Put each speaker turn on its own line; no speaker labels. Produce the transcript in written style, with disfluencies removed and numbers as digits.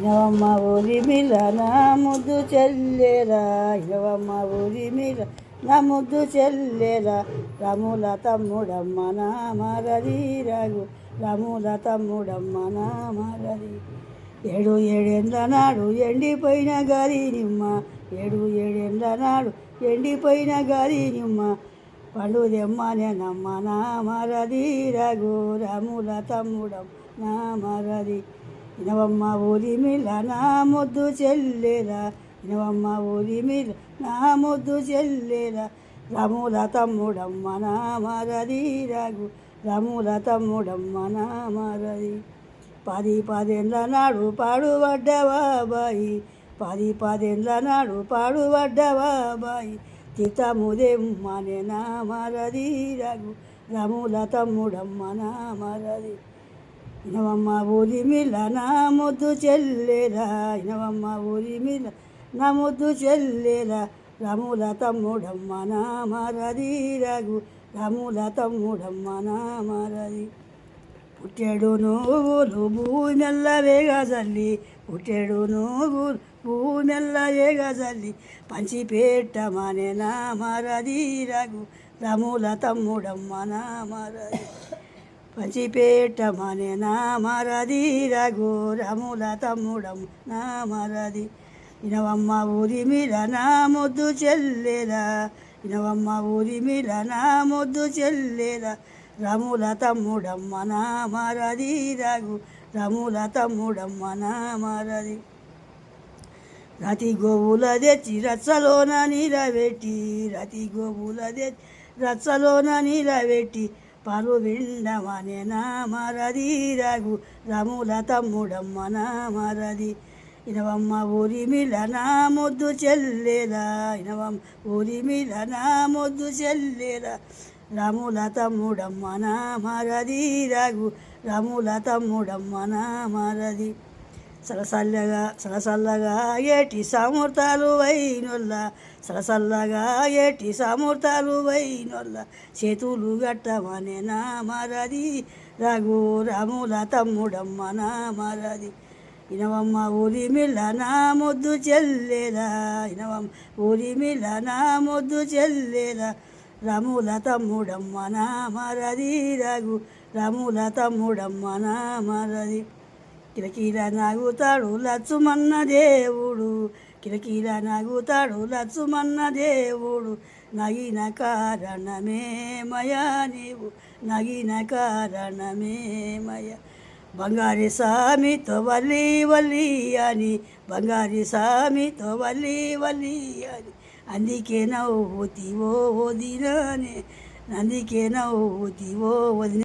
ఇనవమ్మ ఊరి మిల నా ముద్దు చెల్లెరా, ఇనవమ్మ ఊరి మిల నా ముద్దు చెల్లెరా, రాముల తమ్ముడమ్మ నా మరది రఘు, రాముల తమ్ముడమ్మ నా మరది. ఏడేండ్ల నాడు ఎండిపోయిన గారి నిమ్మ, ఏడేండ్ల నాడు ఎండిపోయిన గారి నిమ్మ, పండు దెమ్మనేనమ్మ నా మరది రఘు, రాముల తమ్ముడమ్మ నా మరది. ఇనవమ్మ ఊరి మిల నా ముద్దు చెల్లెరా, ఇనవమ్మ ఊరి మిల నా ముద్దు చెల్లెరా, రాముల తమ్ముడమ్మ నా మరది రఘు, రాముల తమ్ముడమ్మ నా మరది. పదేండ్ల నాడు పాడుబడ్డవా బాయి, పదేండ్ల నాడు పాడుబడ్డవా బాయి, తీర్థముదెమ్మనే నా మరది రఘు, రాముల తమ్ముడమ్మ నా మరది. ఇనవమ్మ ఊరి మిల నా ముద్దు చెల్లెరా, ఇనవమ్మ ఊరి మిల నా ముద్దు చెల్లెరా, రాముల తమ్ముడమ్మ నా మరది రఘు, రాముల తమ్ముడమ్మ నా మరది. పుట్టెడు నూగులు భూమెల్ల వేగజల్లి, పుట్టెడు నూగులు భూమెల్ల వేగజల్లి, పంచిపెట్టమనే నా మరది రఘు, రాముల తమ్ముడమ్మ నా మరది. పంచిపెట్టమనే నా మరది రఘు, రాముల తమ్ముడమ్మ నా మరది. ఇనవమ్మ ఊరి మిల నా ముద్దు చెల్లెరా, ఇనవమ్మ ఊరి మిల నా ముద్దు చెల్లెరా, రాముల తమ్ముడమ్మ నా మరది రఘు, రాముల తమ్ముడమ్మ నా మరది. రతి గోవుల తెచ్చి రచ్చలోన నిలబెట్టి, రతి గోవుల తెచ్చి రచ్చలోన నిలబెట్టి, పాలు విండమనే నా మరది రఘు, రాముల తమ్ముడమ్మ నా మరది. ఇనవమ్మ ఊరి మిల నా ముద్దు చెల్లెరా, ఇనవమ్మ ఊరి మిల నా ముద్దు చెల్లెరా, రాముల తమ్ముడమ్మ నా మరది రఘు, రాముల తమ్ముడమ్మ నా మరది. సలసల్లగా ఏటి సమూర్తాలు వైనొల్ల, సలసల్లగా ఏటి సమూర్తాలు వైనొల్ల, చేతులు గట్టమనే నా మరది రఘు, రాముల తమ్ముడమ్మ నా మరది. ఇనవమ్మ ఊరి మిల నా ముద్దు చెల్లెరా, ఇనవమ్మ ఊరి మిల నా ముద్దు చెల్లెరా, రాముల తమ్ముడమ్మ నా మరది రఘు, రాముల తమ్ముడమ్మ నా మరది. కిలకీల నాగుతాడు లచ్చుమన్న దేవుడు, కిలకీల నాగుతాడు లచ్చుమన్న దేవుడు, నగిన కారణమేమయా నీవు, నగిన కారణమేమయ. బంగారి సామితో వల్లి వల్లి అని, బంగారి సామితో వల్లి వల్లి అని, అందుకే నవ్వుతివో వదిననే, అందుకే నవ్వుతివో వదిన.